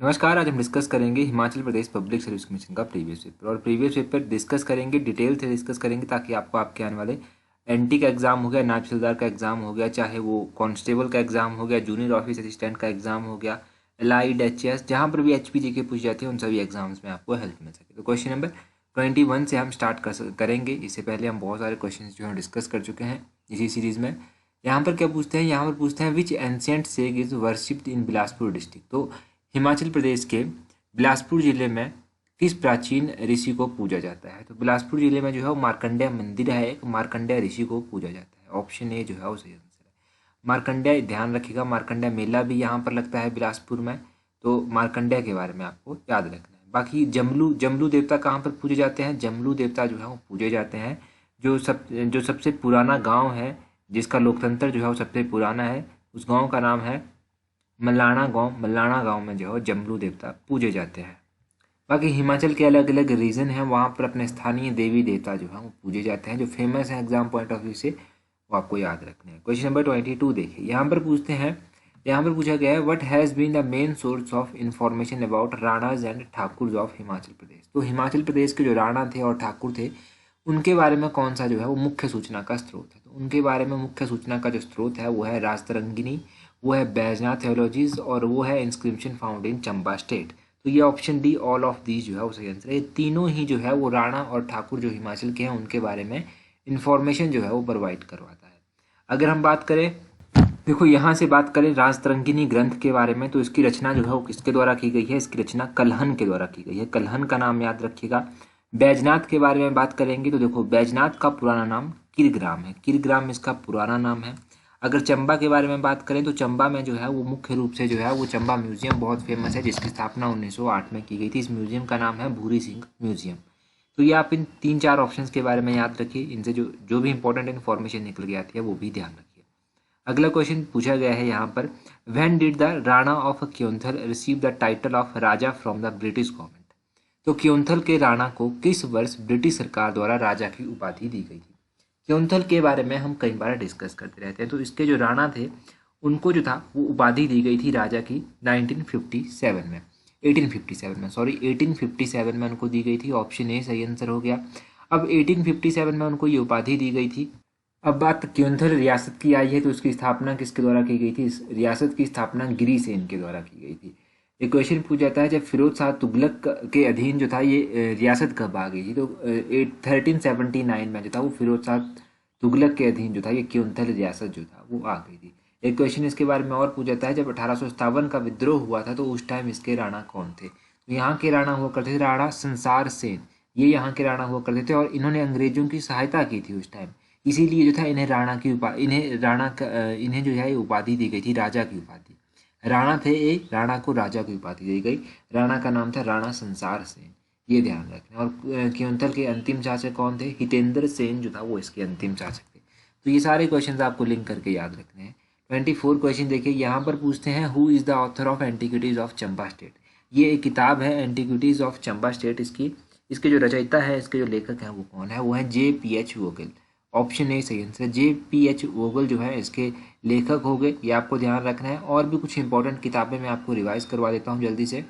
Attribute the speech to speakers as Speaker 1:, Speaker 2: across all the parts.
Speaker 1: नमस्कार। आज हम डिस्कस करेंगे Himachal Pradesh public service commission का प्रीवियस पेपर और प्रीवियस पेपर डिस्कस करेंगे, डिटेल से डिस्कस करेंगे ताकि आपको आपके आने वाले एनटी का एग्जाम हो गया, नायब तहसीलदार का एग्जाम हो गया, चाहे वो कांस्टेबल का एग्जाम हो गया, जूनियर ऑफिस असिस्टेंट का एग्जाम हो गया, एलाइड एचएस, जहाँ पर भी एचपीजी के पूछ जाती है उन सभी एग्जाम्स में आपको हेल्प मिल सके। तो क्वेश्चन नंबर 21 से हम स्टार्ट करेंगे। इससे पहले हम बहुत सारे क्वेश्चन जो है डिस्कस कर चुके हैं इसी सीरीज में। यहाँ पर क्या पूछते हैं, यहाँ पर पूछते हैं which ancient sage is worshipped in Bilaspur district. तो हिमाचल प्रदेश के बिलासपुर जिले में किस प्राचीन ऋषि को पूजा जाता है। तो बिलासपुर जिले में जो है वो मार्कंडेय मंदिर है, एक मार्कंडेय ऋषि को पूजा जाता है। ऑप्शन ए जो है वो सही आंसर है मार्कंडेय। ध्यान रखिएगा, मार्कंडेय मेला भी यहाँ पर लगता है बिलासपुर में, तो मार्कंडेय के बारे में आपको याद रखना है। बाकी जमलू जमलू देवता कहाँ पर पूजे जाते हैं। जमलू देवता जो है वो पूजे जाते हैं जो सबसे पुराना गाँव है, जिसका लोकतंत्र जो है वो सबसे पुराना है, उस गाँव का नाम है मल्लाना गांव में जो है जमलू देवता पूजे जाते हैं। बाकी हिमाचल के अलग अलग रीजन हैं, वहाँ पर अपने स्थानीय देवी देवता जो है वो पूजे जाते हैं, जो फेमस है एग्जाम पॉइंट ऑफ व्यू से, वो आपको याद रखने हैं। क्वेश्चन नंबर 22 देखिए, यहाँ पर पूछते हैं, यहाँ पर पूछा गया है what has been the main source of information about Ranas and Thakur of Himachal Pradesh. तो हिमाचल प्रदेश के जो राणा थे और ठाकुर थे उनके बारे में कौन सा जो है वो मुख्य सूचना का स्रोत है। तो उनके बारे में मुख्य सूचना का जो स्रोत है वो है राजतरंगिनी, वो है बैजनाथ थियोलॉजीज और वो है inscription found in Chamba state. तो ये option D all of these जो है वो सही आंसर है। ये तीनों ही जो है वो राणा और ठाकुर जो हिमाचल के हैं उनके बारे में इंफॉर्मेशन जो है वो प्रोवाइड करवाता है। अगर हम बात करें, देखो यहाँ से बात करें राजतरंगिनी ग्रंथ के बारे में, तो इसकी रचना जो है वो किसके द्वारा की गई है। इसकी रचना कल्हन के द्वारा की गई है। कल्हन का नाम याद रखिएगा। बैजनाथ के बारे में बात करेंगे तो देखो बैजनाथ का पुराना नाम किरग्राम है। किरग्राम इसका पुराना नाम है। अगर चंबा के बारे में बात करें तो चंबा में जो है वो मुख्य रूप से जो है वो चंबा म्यूजियम बहुत फेमस है, जिसकी स्थापना 1908 में की गई थी। इस म्यूजियम का नाम है भूरी सिंह म्यूजियम। तो ये आप इन 3-4 ऑप्शंस के बारे में याद रखिए, इनसे जो जो भी इंपॉर्टेंट इन्फॉर्मेशन निकल के आती है वो भी ध्यान रखिए। अगला क्वेश्चन पूछा गया है यहाँ पर, when did the Rana of Keonthal receive the title of Raja from the British government. तो क्योंथल के राणा को किस वर्ष ब्रिटिश सरकार द्वारा राजा की उपाधि दी गई थी। क्योंथल के बारे में हम कई बार डिस्कस करते रहते हैं। तो इसके जो राणा थे उनको जो था वो उपाधि दी गई थी राजा की 1957 में 1857 में सॉरी 1857 में उनको दी गई थी। ऑप्शन ए सही आंसर हो गया। अब 1857 में उनको ये उपाधि दी गई थी। अब बात क्योंथल रियासत की आई है, तो उसकी स्थापना किसके द्वारा की गई थी। इस रियासत की स्थापना गिरिसेन के द्वारा की गई थी। एक क्वेश्चन पूछ जाता है, जब फिरोज शाह तुगलक के अधीन जो था ये रियासत कब आ गई थी। तो 1379 में जो था वो फिरोज शाह तुगलक के अधीन जो था ये क्योंथल रियासत जो था वो आ गई थी। एक क्वेश्चन इसके बारे में और पूछ जाता है, जब 1857 का विद्रोह हुआ था तो उस टाइम इसके राणा कौन थे। तो यहाँ के राणा हुआ करते थे राणा संसार सेन, ये यहाँ के राणा हुआ करते थे और इन्होंने अंग्रेजों की सहायता की थी उस टाइम। इसीलिए जो था इन्हें इन्हें जो है ये उपाधि दी गई थी, राजा की उपाधि। राणा थे एक, राणा को राजा की उपाधि दी गई। राणा का नाम था राणा संसार सेन, ये ध्यान रखना। और क्योंथल के अंतिम शासक कौन थे, हितेंद्र सेन जो था वो इसके अंतिम शासक थे। तो ये सारे क्वेश्चंस आपको लिंक करके याद रखने हैं। 24 क्वेश्चन देखिए, यहाँ पर पूछते हैं who is the author of antiquities of Chamba state. ये एक किताब है एंटिक्विटीज ऑफ चंबा स्टेट। इसके जो रचयिता है, इसके जो लेखक हैं वो कौन है, वो है JPH वोगल। ऑप्शन ए सही आंसर है। JPH वोगल जो है इसके लेखक हो गए, ये आपको ध्यान रखना है। और भी कुछ इंपॉर्टेंट किताबें मैं आपको रिवाइज करवा देता हूँ जल्दी से।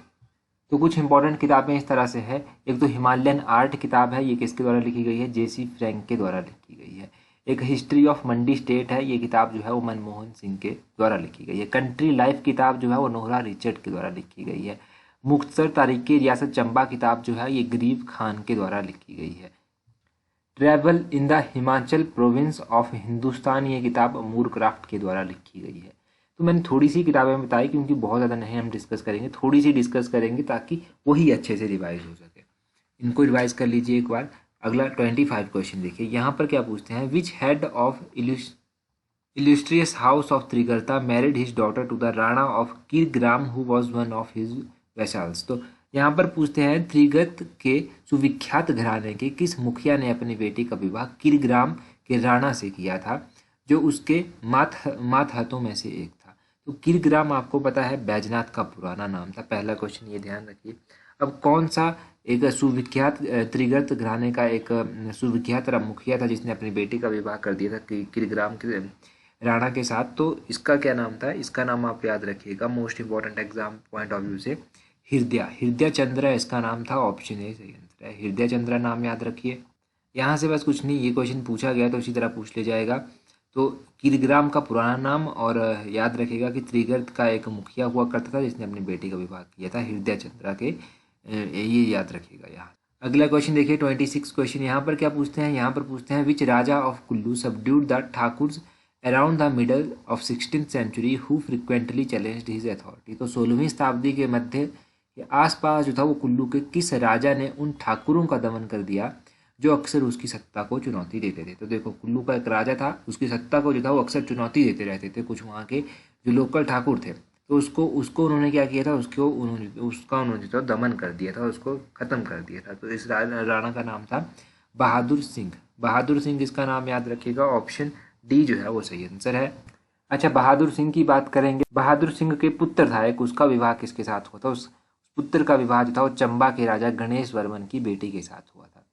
Speaker 1: तो कुछ इंपॉर्टेंट किताबें इस तरह से है, एक तो हिमालयन आर्ट किताब है, ये किसके द्वारा लिखी गई है, JC फ्रैंक के द्वारा लिखी गई है। एक हिस्ट्री ऑफ मंडी स्टेट है, ये किताब जो है वो मनमोहन सिंह के द्वारा लिखी गई है। कंट्री लाइफ किताब जो है वो नोहरा रिचर्ड के द्वारा लिखी गई है। मुख्तसर तारीख़ रियासत चंबा किताब जो है ये गरीब खान के द्वारा लिखी गई है। Travel in the Himachal province of Hindustan, ये किताब मूरक्राफ्ट के द्वारा लिखी गई है। तो मैंने थोड़ी सी किताबें बताई क्योंकि बहुत ज़्यादा नहीं हम डिस्कस करेंगे, थोड़ी सी डिस्कस करेंगे ताकि वही अच्छे से रिवाइज हो सके। इनको रिवाइज कर लीजिए एक बार। अगला 25 क्वेश्चन देखिए, यहाँ पर क्या पूछते हैं, which head of illustrious house of Trigarta married his daughter to the Rana of Kirgram who was one of his vassals. तो यहाँ पर पूछते हैं त्रिगर्त के सुविख्यात घराने के किस मुखिया ने अपनी बेटी का विवाह किरग्राम के राणा से किया था, जो उसके मात हाथों में से एक था। तो किरग्राम आपको पता है बैजनाथ का पुराना नाम था। पहला क्वेश्चन ये ध्यान रखिए। अब कौन सा एक सुविख्यात त्रिगर्त घराने का एक सुविख्यात मुखिया था जिसने अपनी बेटी का विवाह कर दिया था किरग्राम के राणा के साथ, तो इसका क्या नाम था। इसका नाम आप याद रखिएगा, most important exam point of view से। हृदय चंद्र इसका नाम था, ऑप्शन ए सही आंसर है। हृदय चंद्र नाम याद रखिए। यहाँ से बस कुछ नहीं, ये क्वेश्चन पूछा गया तो इसी तरह पूछ ले जाएगा। तो कीरग्राम का पुराना नाम, और याद रखिएगा कि त्रिगर्त का एक मुखिया हुआ करता था जिसने अपनी बेटी का विवाह किया था हृदय चंद्र के, ये याद रखिएगा यहाँ। अगला क्वेश्चन देखिए 26 क्वेश्चन। यहाँ पर क्या पूछते हैं, यहाँ पर पूछते हैं which raja of Kullu subdued the Thakurs around the middle of 16th century who frequently challenged his authority. तो 16वीं शताब्दी के मध्य के आसपास जो था वो कुल्लू के किस राजा ने उन ठाकुरों का दमन कर दिया जो अक्सर उसकी सत्ता को चुनौती देते थे। तो देखो कुल्लू का एक राजा था, उसकी सत्ता को जो था वो अक्सर चुनौती देते रहते थे कुछ वहाँ के जो लोकल ठाकुर थे। तो उसको उन्होंने क्या किया था, उन्होंने जो था दमन कर दिया था, उसको खत्म कर दिया था। तो इस राणा का नाम था बहादुर सिंह। बहादुर सिंह इसका नाम याद रखिएगा, ऑप्शन डी जो है वो सही आंसर है। अच्छा, बहादुर सिंह की बात करेंगे। बहादुर सिंह के पुत्र था एक, उसका विवाह किसके साथ हुआ था, उस पुत्र का विवाह जो था वो चंबा के राजा गणेश वर्मन की बेटी के साथ हुआ था।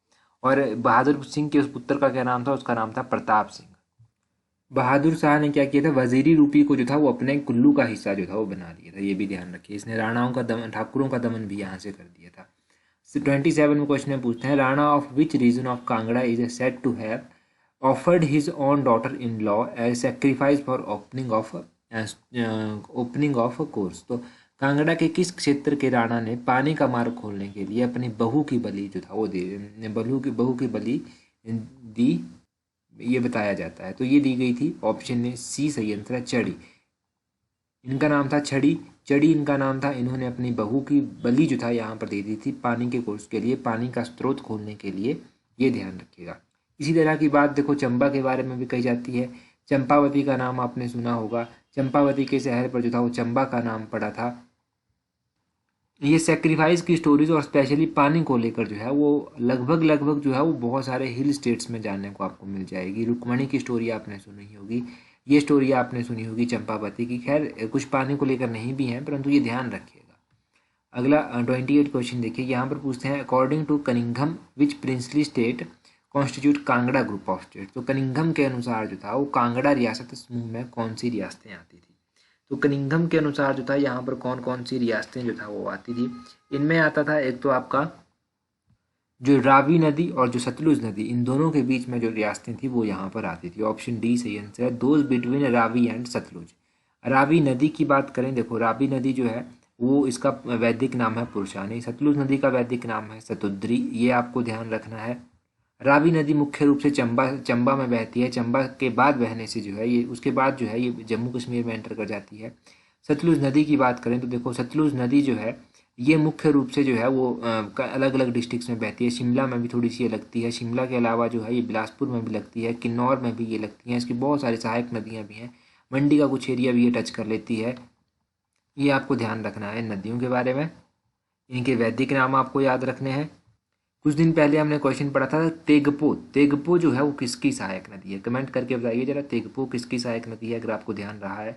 Speaker 1: और बहादुर सिंह के उस पुत्र का क्या नाम था, उसका नाम था प्रताप सिंह। बहादुर शाह ने क्या किया था, वजीरी रूपी को जो था वो अपने कुल्लू का हिस्सा जो था वो बना लिया था, ये भी ध्यान रखिए। इसने राणाओं का दमन, ठाकुरों का दमन भी यहाँ से कर दिया था। 27 में क्वेश्चन में पूछते हैं Rana of which region of Kangra is said to have offered his own daughter in law as sacrifice for opening of course. तो कांगड़ा के किस क्षेत्र के राणा ने पानी का मार्ग खोलने के लिए अपनी बहू की बलि जो था वो बहू की बलि दी, ये बताया जाता है। तो ये दी गई थी, ऑप्शन ए सी सही आंसर है, चड़ी। इनका नाम था छड़ी, चड़ी इनका नाम था। इन्होंने अपनी बहू की बलि जो था यहाँ पर दे दी थी पानी के कोर्स के लिए, पानी का स्रोत खोलने के लिए, ये ध्यान रखिएगा। इसी तरह की बात देखो चंबा के बारे में भी कही जाती है। चंपावती का नाम आपने सुना होगा, चंपावती के शहर पर जो था वो चंबा का नाम पड़ा था। ये सेक्रीफाइस की स्टोरीज और स्पेशली पानी को लेकर जो है वो लगभग जो है वो बहुत सारे हिल स्टेट्स में जानने को आपको मिल जाएगी। रुक्मणी की स्टोरी आपने सुनी होगी, ये स्टोरी आपने सुनी होगी चंपावती की। खैर कुछ पानी को लेकर नहीं भी हैं, परंतु ये ध्यान रखिएगा। अगला 28 क्वेश्चन देखिए, यहाँ पर पूछते हैं according to Cunningham which princely state constitute Kangra group of state. तो कनिंघम के अनुसार जो था वो कांगड़ा रियासत समूह में कौन सी रियासतें आती थी। तो कनिंघम के अनुसार जो था यहाँ पर कौन कौन सी रियासतें जो था वो आती थी। इनमें आता था एक तो आपका जो रावी नदी और जो सतलुज नदी, इन दोनों के बीच में जो रियासतें थी वो यहाँ पर आती थी, ऑप्शन डी सही आंसर है, those between Ravi and Sutlej. Ravi नदी की बात करें, देखो रावी नदी जो है वो इसका वैदिक नाम है पुरुषानी, सतलुज नदी का वैदिक नाम है सतुद्री, ये आपको ध्यान रखना है। रावी नदी मुख्य रूप से चंबा में बहती है, चंबा के बाद बहने से जो है ये उसके बाद जो है ये जम्मू कश्मीर में एंटर कर जाती है। सतलुज नदी की बात करें तो देखो सतलुज नदी जो है ये मुख्य रूप से जो है वो अलग अलग डिस्ट्रिक्ट्स में बहती है। शिमला में भी थोड़ी सी ये लगती है, शिमला के अलावा जो है ये बिलासपुर में भी लगती है, किन्नौर में भी ये लगती हैं। इसकी बहुत सारी सहायक नदियाँ भी हैं, मंडी का कुछ एरिया भी ये टच कर लेती है। ये आपको ध्यान रखना है नदियों के बारे में, इनके वैदिक नाम आपको याद रखने हैं। कुछ दिन पहले हमने क्वेश्चन पढ़ा था तेगपो जो है वो किसकी सहायक नदी है, कमेंट करके बताइए जरा तेगपो किसकी सहायक नदी है, अगर आपको ध्यान रहा है।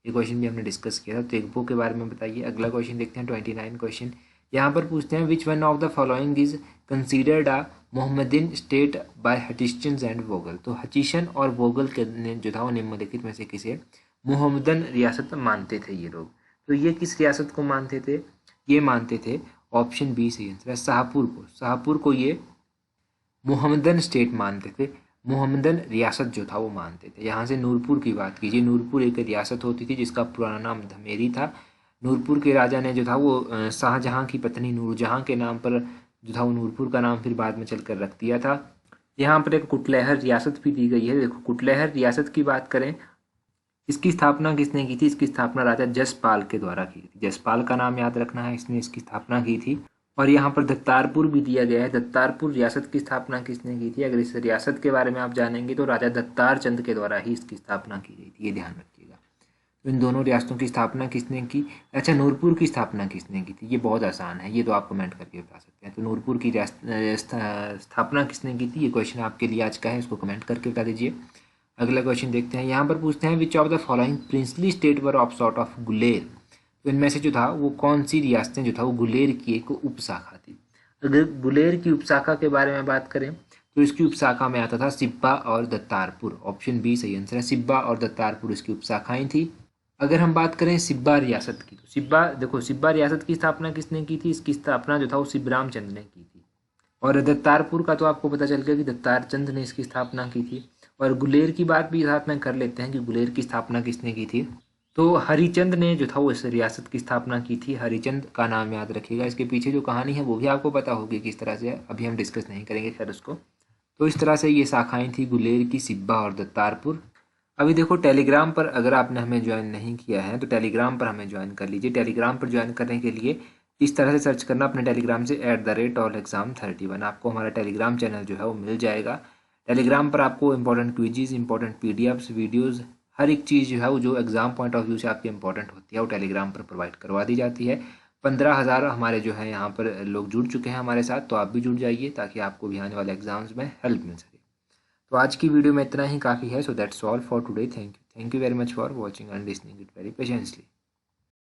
Speaker 1: ये क्वेश्चन भी हमने डिस्कस किया था, तेगपो के बारे में बताइए। अगला क्वेश्चन देखते हैं 29 क्वेश्चन। यहाँ पर पूछते हैं which one of the following is considered a Mohammedan state by Hutchison and Vogel. तो हचिशन और वोगल के ने जो था वो निम्नलिखित में से किसे मोहम्मदन रियासत मानते थे ये लोग। तो ये किस रियासत को मानते थे, ये मानते थे, ऑप्शन बी सही आंसर है, शाहपुर को ये मोहम्मदन स्टेट मानते थे, मोहम्मदन रियासत जो था वो मानते थे। यहाँ से नूरपुर की बात कीजिए, नूरपुर एक रियासत होती थी जिसका पुराना नाम धमेरी था। नूरपुर के राजा ने जो था वो शाहजहाँ की पत्नी नूरजहाँ के नाम पर जो था वो नूरपुर का नाम फिर बाद में चलकर रख दिया था। यहाँ पर एक कुटलैहर रियासत भी दी गई है। देखो कुटलैहर रियासत की बात करें, इसकी स्थापना किसने की थी, इसकी स्थापना राजा जसपाल के द्वारा की थी। जसपाल का नाम याद रखना है, इसने इसकी स्थापना की थी। और यहाँ पर दत्तारपुर भी दिया गया है, दत्तारपुर रियासत की स्थापना किसने की थी। अगर इस रियासत के बारे में आप जानेंगे तो राजा दत्तार चंद के द्वारा ही इसकी स्थापना की गई थी, ये ध्यान रखिएगा। तो इन दोनों रियासतों की स्थापना किसने की। अच्छा, नूरपुर की स्थापना किसने की थी, ये बहुत आसान है, ये तो आप कमेंट करके बता सकते हैं। तो नूरपुर की स्थापना किसने की थी, ये क्वेश्चन आपके लिए आज का है, इसको कमेंट करके बता दीजिए। अगला क्वेश्चन देखते हैं, यहाँ पर पूछते हैं which of the following princely state were of sort of Guler. तो इनमें से जो था वो कौन सी रियासतें जो था वो गुलेर की एक उपशाखा थी। अगर गुलेर की उपशाखा के बारे में बात करें तो इसकी उपशाखा में आता था सिब्बा और दत्तारपुर, ऑप्शन बी सही आंसर है, सिब्बा और दत्तारपुर इसकी उपशाखाएं थी। अगर हम बात करें सिब्बा रियासत की, तो सिब्बा, देखो सिब्बा रियासत की स्थापना किसने की थी? इसकी स्थापना जो था वो शिवराम चंद ने की थी। और दत्तारपुर का तो आपको पता चल गया कि दत्तार चंद ने इसकी स्थापना की थी। और गुलेर की बात भी साथ में कर लेते हैं कि गुलेर की स्थापना किसने की थी। तो हरिचंद ने जो था वो इस रियासत की स्थापना की थी। हरिचंद का नाम याद रखिएगा। इसके पीछे जो कहानी है वो भी आपको पता होगी किस तरह से, अभी हम डिस्कस नहीं करेंगे खैर उसको। तो इस तरह से ये शाखाएं थी गुलेर की, सिब्बा और दत्तारपुर। अभी देखो टेलीग्राम पर अगर आपने हमें ज्वाइन नहीं किया है तो टेलीग्राम पर हमें ज्वाइन कर लीजिए। टेलीग्राम पर ज्वाइन करने के लिए इस तरह से सर्च करना अपने टेलीग्राम से @allexam31। आपको हमारा टेलीग्राम चैनल जो है वो मिल जाएगा। टेलीग्राम पर आपको important quizzes, important PDFs, videos, हर एक चीज़ जो है वो जो एग्ज़ाम पॉइंट ऑफ व्यू से आपकी इंपॉर्टेंट होती है वो टेलीग्राम पर प्रोवाइड करवा दी जाती है। 15,000 हमारे जो है यहाँ पर लोग जुड़ चुके हैं हमारे साथ, तो आप भी जुड़ जाइए ताकि आपको भी आने वाले एग्जाम्स में हेल्प मिल सके। तो आज की वीडियो में इतना ही काफ़ी है। So that's all for today. Thank you very much for watching and listening it very patiently.